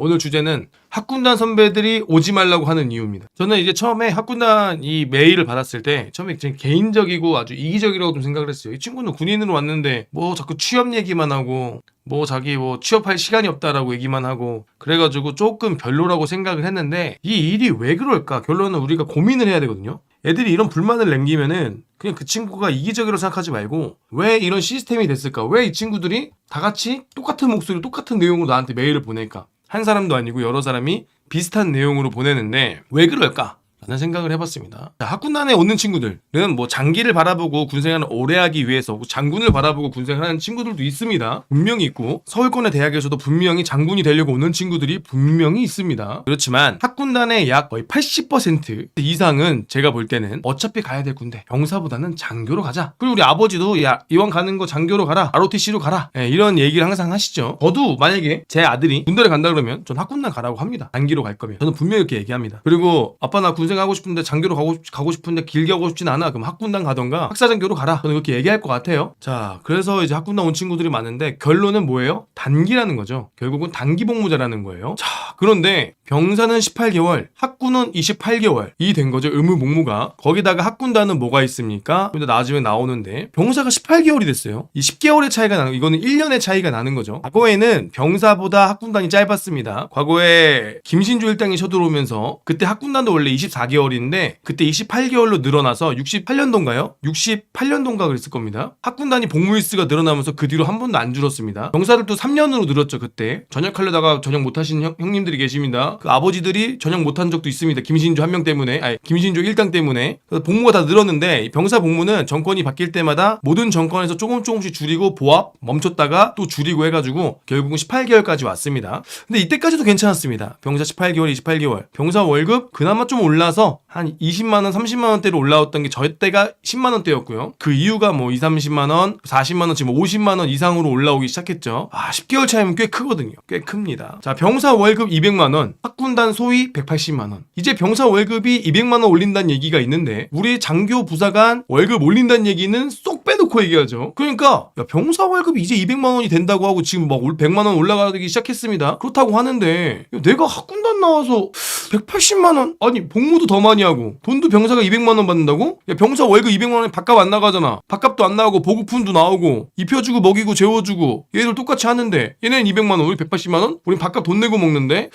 오늘 주제는 학군단 선배들이 오지 말라고 하는 이유입니다. 저는 이제 처음에 학군단 이 메일을 받았을 때 처음에 제 개인적이고 아주 이기적이라고 좀 생각을 했어요. 이 친구는 군인으로 왔는데 뭐 자꾸 취업 얘기만 하고 뭐 자기 뭐 취업할 시간이 없다라고 얘기만 하고 그래가지고 조금 별로라고 생각을 했는데 이 일이 왜 그럴까? 결론은 우리가 고민을 해야 되거든요. 애들이 이런 불만을 남기면은 그냥 그 친구가 이기적이라고 생각하지 말고 왜 이런 시스템이 됐을까? 왜 이 친구들이 다 같이 똑같은 목소리 똑같은 내용으로 나한테 메일을 보낼까? 한 사람도 아니고 여러 사람이 비슷한 내용으로 보내는데 왜 그럴까? 라는 생각을 해봤습니다. 자, 학군단에 오는 친구들은 뭐 장기를 바라보고 군생활을 오래 하기 위해서 장군을 바라보고 군생활을 하는 친구들도 있습니다. 분명히 있고 서울권의 대학에서도 분명히 장군이 되려고 오는 친구들이 분명히 있습니다. 그렇지만 학군단의 약 거의 80% 이상은 제가 볼 때는 어차피 가야 될 군대 병사보다는 장교로 가자. 그리고 우리 아버지도 야 이왕 가는 거 장교로 가라. ROTC로 가라. 이런 얘기를 항상 하시죠. 저도 만약에 제 아들이 군대를 간다 그러면 전 학군단 가라고 합니다. 단기로 갈 거면 저는 분명히 이렇게 얘기합니다. 그리고 아빠 나 군생 하고 싶은데 장교로 가고 싶은데 길게 하고 싶진 않아. 그럼 학군단 가던가 학사장교로 가라. 저는 그렇게 얘기할 것 같아요. 자, 그래서 이제 학군단 온 친구들이 많은데 결론은 뭐예요? 단기라는 거죠. 결국은 단기 복무자라는 거예요. 자, 그런데 병사는 18개월, 학군은 28개월 이 된 거죠. 의무 복무가. 거기다가 학군단은 뭐가 있습니까? 근데 나중에 나오는데 병사가 18개월이 됐어요. 이 10개월의 차이가 나는 이거는 1년의 차이가 나는 거죠. 과거에는 병사보다 학군단이 짧았습니다. 과거에 김신주 일당이 쳐들어오면서 그때 학군단도 원래 24개월인데 그때 28개월로 늘어나서 68년도인가요? 68년도인가 그랬을 겁니다. 학군단이 복무일수가 늘어나면서 그 뒤로 한 번도 안 줄었습니다. 병사를 또 3년으로 늘었죠. 그때 전역하려다가 전역 못하신 형님들이 계십니다. 그 아버지들이 전역 못한 적도 있습니다. 김신주 한 명 때문에, 아니 김신주 일당 때문에. 그래서 복무가 다 늘었는데 병사 복무는 정권이 바뀔 때마다 모든 정권에서 조금씩 줄이고 보합 멈췄다가 또 줄이고 해가지고 결국은 18개월까지 왔습니다. 근데 이때까지도 괜찮았습니다. 병사 18개월, 28개월. 병사 월급 그나마 좀 올라서 한 20만원, 30만원대로 올라왔던 게 저때가 10만원대였고요. 그 이유가 뭐 20, 30만원, 40만원, 지금 50만원 이상으로 올라오기 시작했죠. 10개월 차이면 꽤 크거든요. 꽤 큽니다. 자, 병사 월급 200만원, 학군단 소위 180만원. 이제 병사 월급이 200만원 올린다는 얘기가 있는데 우리 장교 부사관 월급 올린다는 얘기는 쏙 빼놓고 얘기하죠. 그러니까 야, 병사 월급이 이제 200만원이 된다고 하고 지금 막 100만원 올라가기 시작했습니다. 그렇다고 하는데 야, 내가 학군단 나와서 180만원? 아니 복무도 더 많이 하고 돈도 병사가 200만원 받는다고? 야, 병사 월급 200만원에 밥값 안 나가잖아. 밥값도 안 나오고 보급품도 나오고 입혀주고 먹이고 재워주고 얘들 똑같이 하는데 얘네는 200만원 우리 180만원? 우린 밥값 돈 내고 먹는데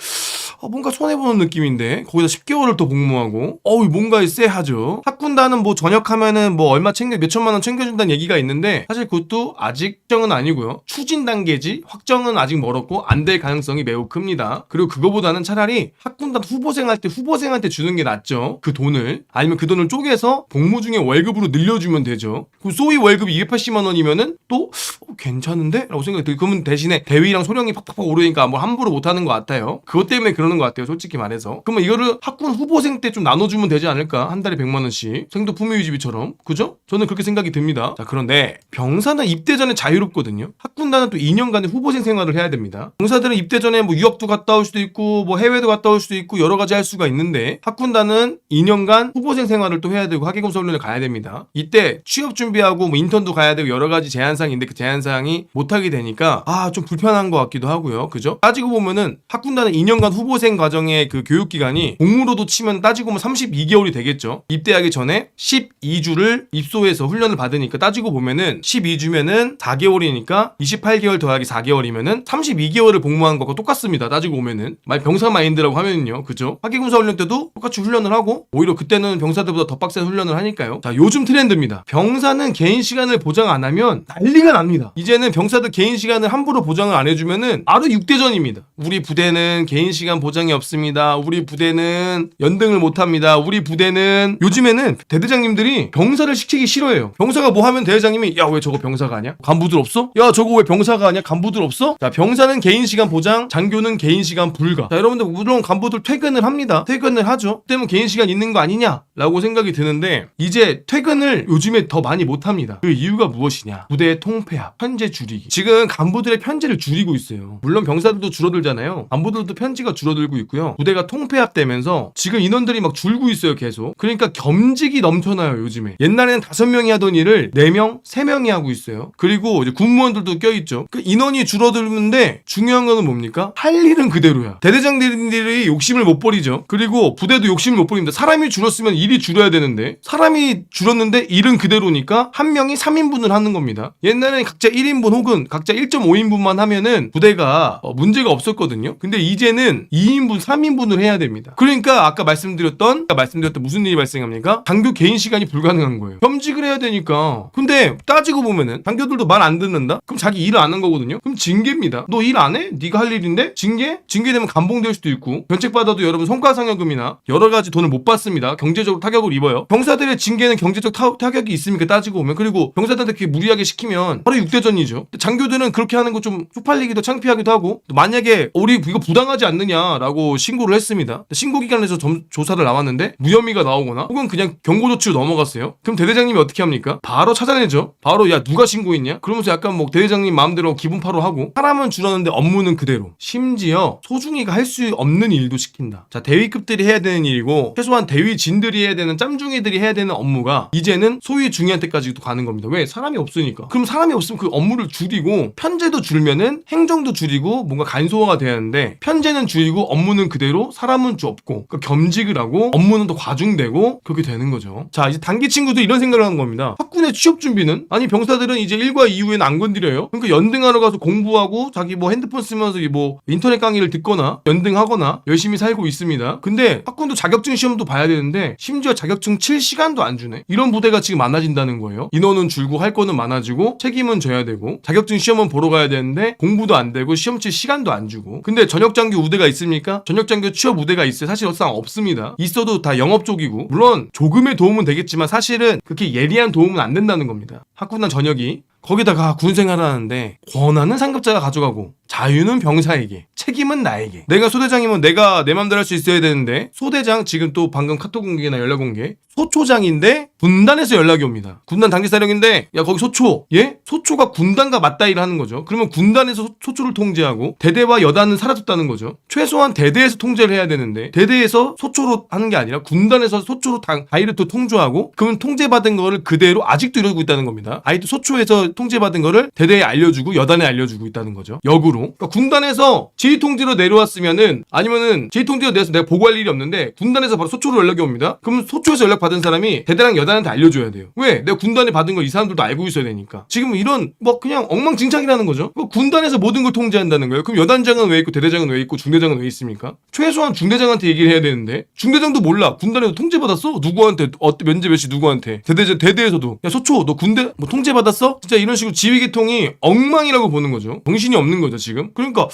뭔가 손해보는 느낌인데 거기다 10개월을 또 복무하고 뭔가 쎄하죠. 학군단은 뭐 전역하면은 뭐 얼마 몇 천만원 챙겨준다는 얘기가 있는데 사실 그것도 아직 확정은 아니고요. 추진 단계지 확정은 아직 멀었고 안 될 가능성이 매우 큽니다. 그리고 그거보다는 차라리 학군단 후보생한테 주는 게 낫죠. 그 돈을. 아니면 그 돈을 쪼개서 복무 중에 월급으로 늘려주면 되죠. 그 소위 월급이 280만원이면은 또 괜찮은데? 라고 생각이 들고 그러면 대신에 대위랑 소령이 팍팍팍 오르니까 뭐 함부로 못하는 것 같아요. 그것 때문에 그러는 것 같아요. 솔직히 말해서. 그러면 이거를 학군 후보생 때 좀 나눠주면 되지 않을까? 한 달에 100만원씩. 생도 품위유지비처럼. 그죠? 저는 그렇게 생각이 듭니다. 자, 그런데 병사는 입대 전에 자유롭거든요. 학군단은 또 2년간의 후보생 생활을 해야 됩니다. 병사들은 입대 전에 뭐 유학도 갔다 올 수도 있고 뭐 해외도 갔다 올 수도 있고 여러 가지 할 수가 있는데 학군단은 2년간 후보생 생활을 또 해야 되고 하계검사 훈련을 가야 됩니다. 이때 취업 준비하고 뭐 인턴도 가야 되고 여러 가지 제한사항이 있는데 그 제한사항이 못하게 되니까 좀 불편한 것 같기도 하고요. 그죠? 따지고 보면은 학군단은 2년간 후보생 과정의 그 교육기간이 복무로도 치면 따지고 보면 32개월이 되겠죠. 입대하기 전에 12주를 입소해서 훈련을 받으니까 따지고 보면은 12주면은 4개월이니까 28개월 더하기 4개월이면은 32개월을 복무한 거과 똑같습니다. 따지고 보면은 만약 병사 마인드라고 하면은요. 그죠? 하계검사 훈련 때도 똑같이 훈련을 하고 오히려 그때는 병사들보다 더 빡센 훈련을 하니까요. 자, 요즘 트렌드입니다. 병사는 개인 시간을 보장 안 하면 난리가 납니다. 이제는 병사들 개인 시간을 함부로 보장을 안 해주면은 바로 육대전입니다. 우리 부대는 개인 시간 보장이 없습니다. 우리 부대는 연등을 못합니다. 우리 부대는 요즘에는 대대장님들이 병사를 시키기 싫어해요. 병사가 뭐 하면 대대장님이 야 왜 저거 병사가 아니야? 간부들 없어? 야 저거 왜 병사가 아니야? 간부들 없어? 자, 병사는 개인 시간 보장, 장교는 개인 시간 불가. 자, 여러분들 물론 간부들 퇴근을 합니다. 퇴근을 하죠. 그때면 개인 시간 있는 거 아니냐? 라고 생각이 드는데 이제 퇴근을 요즘에 더 많이 못합니다. 그 이유가 무엇이냐? 부대의 통폐합, 편제 줄이기. 지금 간부들의 편제를 줄이고 있어요. 물론 병사들도 줄어들잖아요. 간부들도 편제가 줄어들고 줄어들고 있고요. 부대가 통폐합되면서 지금 인원들이 막 줄고 있어요, 계속. 그러니까 겸직이 넘쳐나요, 요즘에. 옛날에는 5명이 하던 일을 4명, 3명이 하고 있어요. 그리고 이제 군무원들도 껴있죠. 그 인원이 줄어들는데 중요한 거는 뭡니까? 할 일은 그대로야. 대대장들이 욕심을 못 버리죠. 그리고 부대도 욕심을 못 버립니다. 사람이 줄었으면 일이 줄어야 되는데 사람이 줄었는데 일은 그대로니까 한 명이 3인분을 하는 겁니다. 옛날에는 각자 1인분 혹은 각자 1.5인분만 하면은 부대가 문제가 없었거든요. 근데 이제는 2인분, 3인분을 해야 됩니다. 그러니까 아까 말씀드렸던 무슨 일이 발생합니까? 장교 개인 시간이 불가능한 거예요. 겸직을 해야 되니까. 근데 따지고 보면은 장교들도 말 안 듣는다? 그럼 자기 일을 안 한 거거든요. 그럼 징계입니다. 너 일 안 해? 네가 할 일인데? 징계되면 감봉될 수도 있고 면책받아도 여러분 성과상여금이나 여러 가지 돈을 못 받습니다. 경제적으로 타격을 입어요. 병사들의 징계는 경제적 타격이 있습니까? 따지고 보면. 그리고 병사들한테 그렇게 무리하게 시키면 바로 육대전이죠. 장교들은 그렇게 하는 거 좀 쪽팔리기도 창피하기도 하고 만약에 우리 이거 부당하지 않느냐라고 신고를 했습니다. 신고기관에서 조사를 나왔는데 무혐의가 나오거나 혹은 그냥 경고조치로 넘어갔어요. 그럼 대대장님이 어떻게 합니까? 바로 찾아내죠. 바로 야 누가 신고했냐? 그러면서 약간 뭐 대대장님 마음대로 기분파로 하고 사람은 줄었는데 업무는 그대로. 심지어 소중이가 할 수 없는 일도 시킨다. 자, 대위급들이 해야 되는 일이고 최소한 대위진들이 해야 되는 짬중이들이 해야 되는 업무가 이제는 소위 중위한테까지도 가는 겁니다. 왜? 사람이 없으니까. 그럼 사람이 없으면 그 업무를 줄이고 편제도 줄면은 행정도 줄이고 뭔가 간소화가 돼야 하는데 편제는 줄이고 업무는 그대로 사람은 없고 그러니까 겸직을 하고 업무는 더 과중되고 그렇게 되는 거죠. 자, 이제 단기 친구도 이런 생각을 하는 겁니다. 학군의 취업 준비는? 아니 병사들은 이제 1과 이후에는 안 건드려요. 그러니까 연등하러 가서 공부하고 자기 뭐 핸드폰 쓰면서 뭐 인터넷 강의를 듣거나 연등하거나 열심히 살고 있습니다. 근데 학군도 자격증 시험도 봐야 되는데 심지어 자격증 칠 시간도 안 주네. 이런 부대가 지금 많아진다는 거예요. 인원은 줄고 할 거는 많아지고 책임은 져야 되고 자격증 시험은 보러 가야 되는데 공부도 안 되고 시험 칠 시간도 안 주고. 근데 전역장교 우대가 있습니까? 전역장교 취업 우대가 있어요? 사실 사실상 없습니다. 있어도 다 영업 쪽이고 물론 조금의 도움은 되겠지만 사실은 그렇게 예리한 도움은 안 된다는 겁니다. 학군단 전역이 거기다가 군생활을 하는데 권한은 상급자가 가져가고 자유는 병사에게, 책임은 나에게. 내가 소대장이면 내가 내 맘대로 할 수 있어야 되는데 소대장 지금 또 방금 카톡 공개나 연락 공개 소초장인데 군단에서 연락이 옵니다. 군단 단기사령인데 야 거기 소초 예? 소초가 군단과 맞다이를 하는 거죠. 그러면 군단에서 소초를 통제하고 대대와 여단은 사라졌다는 거죠. 최소한 대대에서 통제를 해야 되는데 대대에서 소초로 하는 게 아니라 군단에서 소초로 다이를 또 통조하고 그러면 통제받은 거를 그대로 아직도 이러고 있다는 겁니다. 아직도 소초에서 통제받은 거를 대대에 알려주고 여단에 알려주고 있다는 거죠. 역으로. 그러니까 군단에서 지휘통제로 내려왔으면은 아니면은 지휘통제로 내려서 내가 보고할 일이 없는데 군단에서 바로 소초로 연락이 옵니다. 그럼 소초에서 연락 받은 사람이 대대랑 여단한테 알려줘야 돼요. 왜? 내가 군단에 받은 걸 이 사람들도 알고 있어야 되니까. 지금 이런 뭐 그냥 엉망진창이라는 거죠. 군단에서 모든 걸 통제한다는 거예요. 그럼 여단장은 왜 있고 대대장은 왜 있고 중대장은 왜 있습니까? 최소한 중대장한테 얘기를 해야 되는데 중대장도 몰라. 군단에서 통제받았어? 누구한테? 면제 몇시 누구한테? 대대에서도 야 소초 너 군대 뭐 통제받았어? 진짜 이런 식으로 지휘계통이 엉망이라고 보는 거죠. 정신이 없는 거죠 지금. 그러니까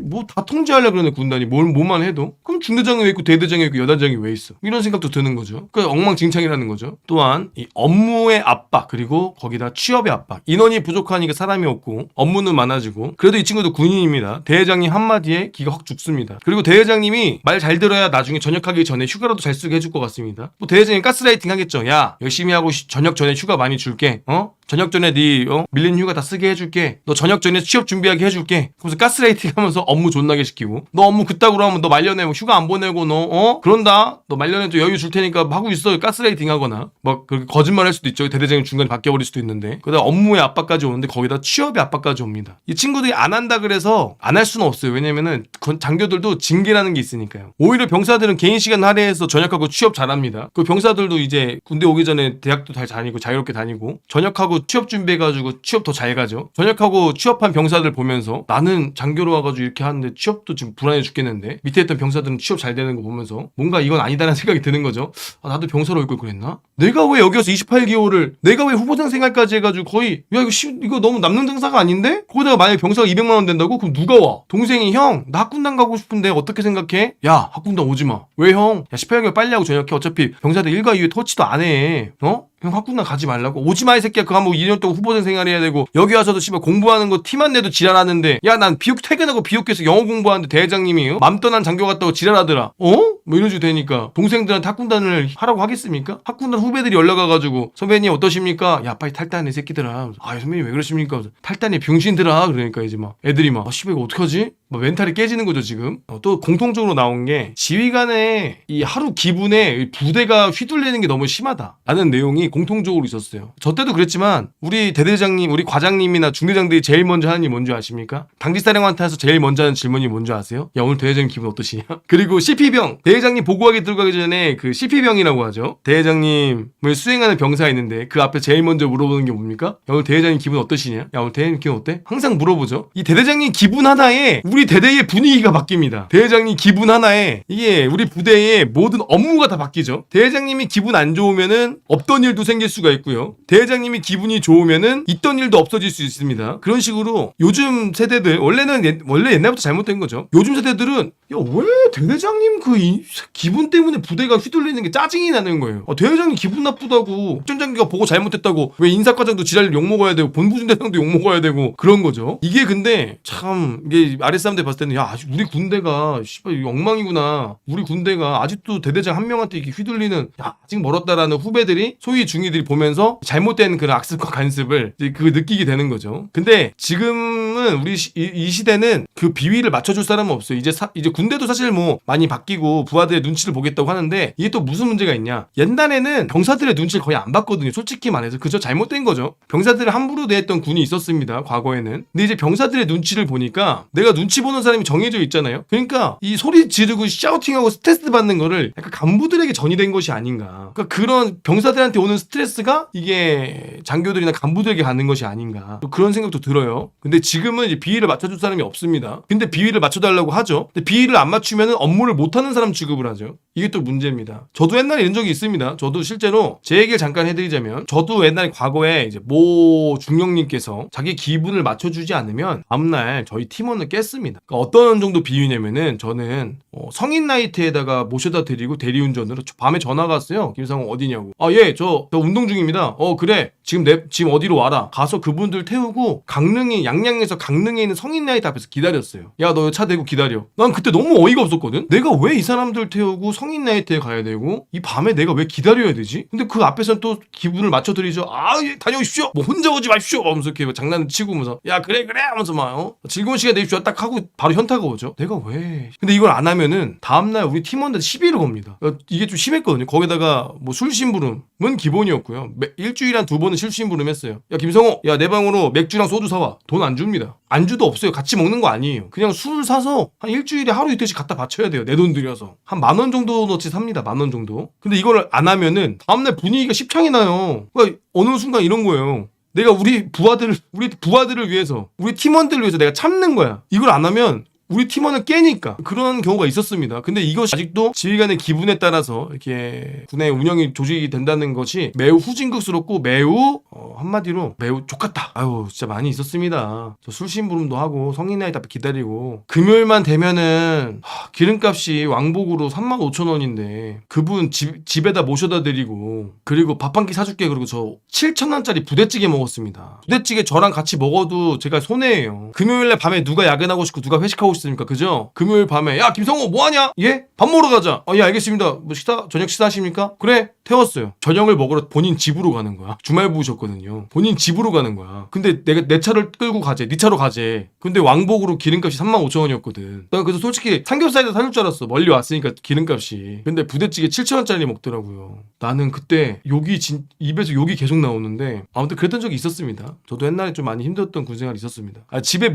뭐 다 통제하려고 그러네 군단이 뭐만 해도. 그럼 중대장이 왜 있고 대대장이 왜 있고 여단장이 왜 있어? 이런 생각도 드는 거죠. 그러니까 엉망진창이라는 거죠. 또한 이 업무의 압박 그리고 거기다 취업의 압박. 인원이 부족하니까 사람이 없고 업무는 많아지고 그래도 이 친구도 군인입니다. 대회장님 한마디에 기가 확 죽습니다. 그리고 대회장님이 말 잘 들어야 나중에 전역하기 전에 휴가라도 잘 쓰게 해줄 것 같습니다. 뭐 대회장님 가스라이팅 하겠죠. 야 열심히 하고 전역 전에 휴가 많이 줄게. 전역 전에 밀린 휴가 다 쓰게 해줄게. 너 전역 전에 취업 준비하게 해줄게. 그래서 가스라이팅 하면서 업무 존나게 시키고 너 업무 그따구로 하면 너 말년에 휴가 안 보내고 너 그런다. 너 말년에 또 여유 줄 테니까 하고 있어. 가스라이팅 하거나 막 그렇게 거짓말 할 수도 있죠. 대대장이 중간에 바뀌어버릴 수도 있는데 그러다 업무의 압박까지 오는데 거기다 취업의 압박까지 옵니다. 이 친구들이 안 한다 그래서 안 할 수는 없어요. 왜냐면은 장교들도 징계라는 게 있으니까요. 오히려 병사들은 개인 시간 할애해서 전역하고 취업 잘합니다. 그 병사들도 이제 군대 오기 전에 대학도 잘 다니고 자유롭게 다니고 전역하고 취업 준비해가지고 취업 더 잘 가죠. 전역하고 취업한 병사들 보면서 나는 장교로 와가지고 이렇게 하는데 취업도 지금 불안해 죽겠는데 밑에 있던 병사들은 취업 잘 되는 거 보면서 뭔가 이건 아니다라는 생각이 드는 거죠. 나도 병사로 올 걸 그랬나? 내가 왜 여기 와서 28개월을 내가 왜 후보생 생활까지 해가지고 거의 야 이거 너무 남는 장사가 아닌데? 거기다가 만약에 병사가 200만 원 된다고? 그럼 누가 와? 동생이 형 나 학군단 가고 싶은데 어떻게 생각해? 야 학군단 오지마. 왜 형? 야 18개월 빨리 하고 전역해. 어차피 병사들 1과 2회 터치도 안 해. 형 학군단 가지 말라고. 오지마 이 새끼야. 그거 한번 2년 동안 후보생 생활해야 되고 여기 와서도 씨발 공부하는 거 티만 내도 지랄하는데 야 난 비육 퇴근하고 비육해서 영어 공부하는데 대회장님이 맘 떠난 장교 같다고 지랄하더라. 뭐 이런 식으로 되니까 동생들한테 학군단을 하라고 하겠습니까? 학군단 후배들이 연락 와가지고 선배님 어떠십니까? 야 빨리 탈단해 새끼들아. 아 선배님 왜 그러십니까? 탈단해 병신들아. 그러니까 이제 막 애들이 막 씨발 이거 어떡하지? 뭐 멘탈이 깨지는 거죠 지금. 또 공통적으로 나온 게 지휘관의 이 하루 기분에 부대가 휘둘리는 게 너무 심하다라는 내용이 공통적으로 있었어요. 저 때도 그랬지만 우리 대대장님, 우리 과장님이나 중대장들이 제일 먼저 하는 일이 뭔지 아십니까? 당직사령관한테서 제일 먼저 하는 질문이 뭔지 아세요? 야, 오늘 대대장님 기분 어떠시냐? 그리고 CP병, 대대장님 보고하기 들어가기 전에 그 CP병이라고 하죠. 대대장님을 수행하는 병사가 있는데 그 앞에 제일 먼저 물어보는 게 뭡니까? 야, 오늘 대대장님 기분 어떠시냐? 야, 오늘 대대장님 기분 어때? 항상 물어보죠. 이 대대장님 기분 하나에 우리 대대의 분위기가 바뀝니다. 대대장님 기분 하나에 이게 우리 부대의 모든 업무가 다 바뀌죠. 대대장님이 기분 안 좋으면은 없던 일도 생길 수가 있고요. 대대장님이 기분이 좋으면은 있던 일도 없어질 수 있습니다. 그런 식으로 요즘 세대들 원래 옛날부터 잘못된 거죠. 요즘 세대들은 야, 왜 대대장님 기분 때문에 부대가 휘둘리는 게 짜증이 나는 거예요. 대대장님 기분 나쁘다고, 작전장교가 보고 잘못했다고 왜 인사과장도 지랄 욕먹어야 되고 본부중대장도 욕먹어야 되고 그런 거죠. 이게 근데 참 이게 아랫사람들 봤을 때는 야, 우리 군대가 씨발 엉망이구나. 우리 군대가 아직도 대대장 한 명한테 이렇게 휘둘리는, 야, 아직 멀었다라는 후배들이, 소위 중위들이 보면서 잘못된 그런 악습과 간습을 그걸 느끼게 되는 거죠. 근데 지금은 우리 이 시대는 그 비위를 맞춰줄 사람은 없어요. 이제 군대도 사실 뭐 많이 바뀌고 부하들의 눈치를 보겠다고 하는데 이게 또 무슨 문제가 있냐? 옛날에는 병사들의 눈치를 거의 안 봤거든요. 솔직히 말해서 그저 잘못된 거죠. 병사들을 함부로 대했던 군이 있었습니다. 과거에는. 근데 이제 병사들의 눈치를 보니까 내가 눈치 보는 사람이 정해져 있잖아요. 그러니까 이 소리 지르고 샤우팅하고 스트레스 받는 거를 약간 간부들에게 전이된 것이 아닌가. 그러니까 그런 병사들한테 오는 스트레스가 이게 장교들이나 간부들에게 가는 것이 아닌가. 그런 생각도 들어요. 근데 지금은 이제 비위를 맞춰줄 사람이 없습니다. 근데 비위를 맞춰달라고 하죠. 근데 비위를 안 맞추면 업무를 못하는 사람 취급을 하죠. 이게 또 문제입니다. 저도 옛날에 이런 적이 있습니다. 저도 실제로 제 얘기를 잠깐 해드리자면, 저도 옛날에 과거에 이제 모 중령님께서 자기 기분을 맞춰주지 않으면 다음날 저희 팀원을 깼습니다. 그러니까 어떤 정도 비유냐면은, 저는 성인 나이트에다가 모셔다 드리고 대리운전으로 밤에 전화가 왔어요. 김상호 어디냐고. 아, 예, 저 운동 중입니다. 그래. 지금 어디로 와라. 가서 그분들 태우고 양양에서 강릉에 있는 성인 나이트 앞에서 기다렸어요. 야, 너 차 대고 기다려. 난 그때 너무 어이가 없었거든. 내가 왜 이 사람들 태우고 성인 나이트에 가야 되고 이 밤에 내가 왜 기다려야 되지? 근데 그 앞에서는 또 기분을 맞춰드리죠. 아, 예, 다녀오십시오. 뭐 혼자 오지 마십시오. 하면서 이렇게 장난치고 면서 야, 그래 하면서 막 즐거운 시간 내십시오. 딱 하고 바로 현타가 오죠. 내가 왜? 근데 이걸 안 하면은 다음날 우리 팀원들 시비를 겁니다. 이게 좀 심했거든요. 거기다가 뭐 술심부름은 기본이었고요. 일주일에 한 2번은 술심부름 했어요. 야, 김성호, 야, 내 방으로 맥주랑 소주 사와. 돈 안 줍니다. 안주도 없어요. 같이 먹는 거 아니에요. 그냥 술 사서 한 일주일에 하루 이틀씩 갖다 바쳐야 돼요. 내 돈 들여서. 한 10,000원 정도어치 삽니다. 10,000원 정도. 근데 이걸 안 하면은 다음날 분위기가 십창이 나요. 그러니까 어느 순간 이런 거예요. 내가 우리 부하들을 위해서, 우리 팀원들을 위해서 내가 참는 거야. 이걸 안 하면 우리 팀원을 깨니까. 그런 경우가 있었습니다. 근데 이것이 아직도 지휘관의 기분에 따라서 이렇게 군의 운영이 조직이 된다는 것이 매우 후진국스럽고 매우 한마디로 매우 족같다. 아유, 진짜 많이 있었습니다. 저 술심부름도 하고 성인 나이트 앞에 기다리고 금요일만 되면은 기름값이 왕복으로 35,000원인데 그분 집에다 모셔다 드리고, 그리고 밥 한 끼 사줄게. 그리고 저 7,000원짜리 부대찌개 먹었습니다. 부대찌개 저랑 같이 먹어도 제가 손해예요. 금요일날 밤에 누가 야근하고 싶고 누가 회식하고 싶습니까? 그죠? 금요일 밤에 야, 김성호 뭐하냐? 예? 밥 먹으러 가자. 예, 알겠습니다. 뭐 저녁 식사하십니까? 그래, 태웠어요. 저녁을 먹으러 본인 집으로 가는 거야. 주말 부으셨거든요. 본인 집으로 가는 거야. 근데 내가 내 차를 끌고 가재. 네 차로 가재. 근데 왕복으로 기름값이 35,000원이었거든. 나 그래서 솔직히 삼겹살도 사줄 줄 알았어. 멀리 왔으니까 기름값이. 근데 부대찌개 7,000원짜리 먹더라고요. 나는 그때 입에서 욕이 계속 나오는데, 아무튼 그랬던 적이 있었습니다. 저도 옛날에 좀 많이 힘들었던 군생활이 있었습니다.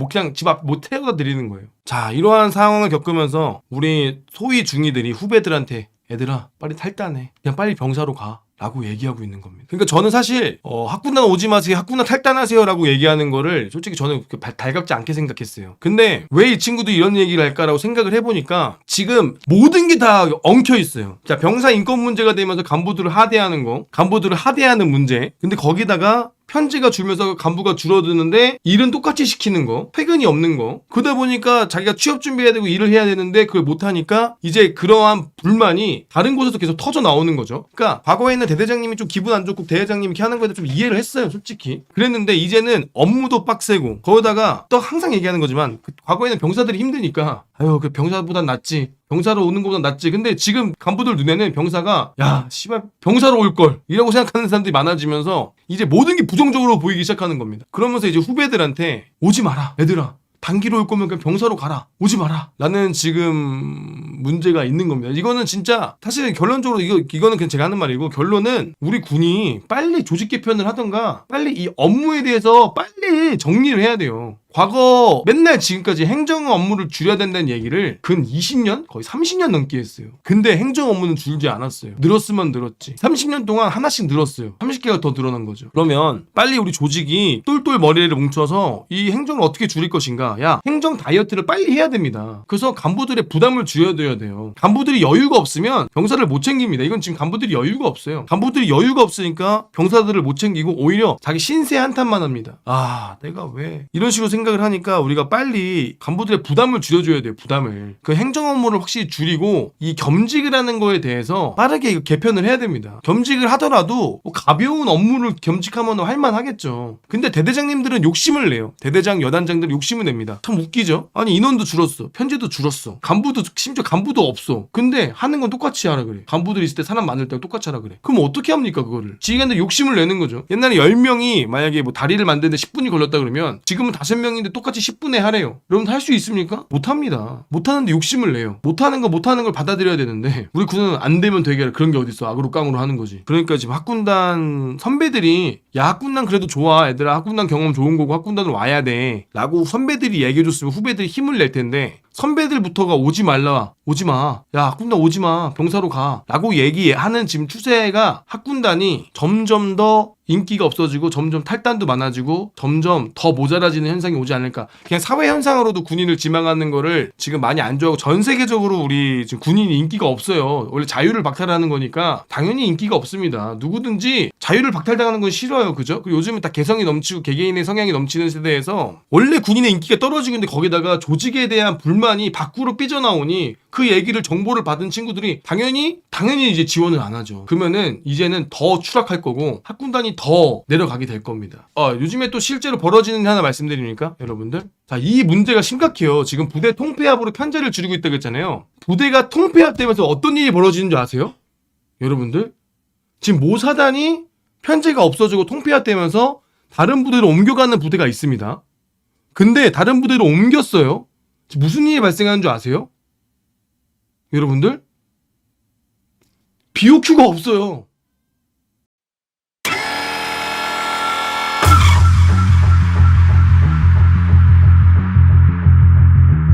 그냥 집 앞 못 태워다 드리는 거예요. 자, 이러한 상황을 겪으면서 우리 소위 중위들이 후배들한테 얘들아, 빨리 탈단해. 그냥 빨리 병사로 가. 라고 얘기하고 있는 겁니다. 그러니까 저는 사실 학군단 오지 마세요, 학군단 탈단하세요 라고 얘기하는 거를 솔직히 저는 달갑지 않게 생각했어요. 근데 왜 이 친구도 이런 얘기를 할까라고 생각을 해보니까 지금 모든 게 다 엉켜 있어요. 자, 병사 인권 문제가 되면서 간부들을 하대하는 거, 간부들을 하대하는 문제. 근데 거기다가 편지가 줄면서 간부가 줄어드는데 일은 똑같이 시키는 거, 퇴근이 없는 거. 그러다 보니까 자기가 취업 준비해야 되고 일을 해야 되는데 그걸 못하니까 이제 그러한 불만이 다른 곳에서 계속 터져 나오는 거죠. 그러니까 과거에는 대대장님이 좀 기분 안 좋고 대대장님이 이렇게 하는 거에 좀 이해를 했어요, 솔직히. 그랬는데 이제는 업무도 빡세고, 거기다가 또 항상 얘기하는 거지만 과거에는 병사들이 힘드니까 아유, 그 병사보단 낫지, 병사로 오는 것보다 낫지. 근데 지금 간부들 눈에는 병사가 야, 씨발 병사로 올걸 이라고 생각하는 사람들이 많아지면서 이제 모든 게 부정적으로 보이기 시작하는 겁니다. 그러면서 이제 후배들한테 오지 마라, 얘들아. 단기로 올 거면 그냥 병사로 가라. 오지 마라. 라는 지금 문제가 있는 겁니다. 이거는 진짜 사실 결론적으로 이거는 그냥 제가 하는 말이고 결론은 우리 군이 빨리 조직 개편을 하던가 빨리 이 업무에 대해서 빨리 정리를 해야 돼요. 과거 맨날 지금까지 행정 업무를 줄여야 된다는 얘기를 근 20년? 거의 30년 넘게 했어요. 근데 행정 업무는 줄지 않았어요. 늘었으면 늘었지. 30년 동안 하나씩 늘었어요. 30개가 더 늘어난 거죠. 그러면 빨리 우리 조직이 똘똘 머리를 뭉쳐서 이 행정을 어떻게 줄일 것인가. 야, 행정 다이어트를 빨리 해야 됩니다. 그래서 간부들의 부담을 줄여야 돼요. 간부들이 여유가 없으면 병사를 못 챙깁니다. 이건 지금 간부들이 여유가 없어요. 간부들이 여유가 없으니까 병사들을 못 챙기고 오히려 자기 신세 한탄만 합니다. 아, 내가 왜 이런 식으로 생각을 하니까 우리가 빨리 간부들의 부담을 줄여줘야 돼요. 부담을. 그 행정 업무를 확실히 줄이고 이 겸직을 하는 거에 대해서 빠르게 개편을 해야 됩니다. 겸직을 하더라도 뭐 가벼운 업무를 겸직하면 할만하겠죠. 근데 대대장님들은 욕심을 내요. 대대장 여단장들은 욕심을 냅니다. 참 웃기죠? 아니 인원도 줄었어. 편제도 줄었어. 간부도 심지어 간부도 없어. 근데 하는 건 똑같이 하라 그래. 간부들 있을 때 사람 많을 때 똑같이 하라 그래. 그럼 어떻게 합니까 그거를? 지휘관들 욕심을 내는 거죠. 옛날에 10명이 만약에 뭐 다리를 만드는데 10분이 걸렸다 그러면 지금은 5명인데 똑같이 10분에 하래요. 여러분 할 수 있습니까? 못합니다. 못하는데 욕심을 내요. 못하는 걸 받아들여야 되는데 우리 군은 안 되면 되게 그런 게 어딨어. 악으로 깡으로 하는 거지. 그러니까 지금 학군단 선배들이 야 학군단 그래도 좋아. 얘들아 학군단 경험 좋은 거고 학군단으로 와야 돼. 라고 선배들이 얘기해줬으면 후배들이 힘을 낼 텐데 선배들부터가 오지 말라. 오지 마. 야 학군단 오지 마. 병사로 가. 라고 얘기하는 지금 추세가 학군단이 점점 더 인기가 없어지고 점점 탈단도 많아지고 점점 더 모자라지는 현상이 오지 않을까. 그냥 사회 현상으로도 군인을 지망하는 거를 지금 많이 안 좋아하고 전 세계적으로 우리 지금 군인이 인기가 없어요. 원래 자유를 박탈하는 거니까 당연히 인기가 없습니다. 누구든지 자유를 박탈당하는 건 싫어요. 그죠? 그리고 요즘은 다 개성이 넘치고 개개인의 성향이 넘치는 세대에서 원래 군인의 인기가 떨어지고 있는데 거기다가 조직에 대한 불만이 밖으로 삐져나오니 그 얘기를 정보를 받은 친구들이 당연히 이제 지원을 안 하죠. 그러면은 이제는 더 추락할 거고 학군단이 더 내려가게 될 겁니다. 요즘에 또 실제로 벌어지는 게 하나 말씀드립니까? 여러분들? 자, 이 문제가 심각해요. 지금 부대 통폐합으로 편제를 줄이고 있다고 했잖아요. 부대가 통폐합되면서 어떤 일이 벌어지는 줄 아세요? 여러분들? 지금 모사단이 편제가 없어지고 통폐합되면서 다른 부대로 옮겨가는 부대가 있습니다. 근데 다른 부대로 옮겼어요. 무슨 일이 발생하는 줄 아세요? 여러분들? BOQ가 없어요.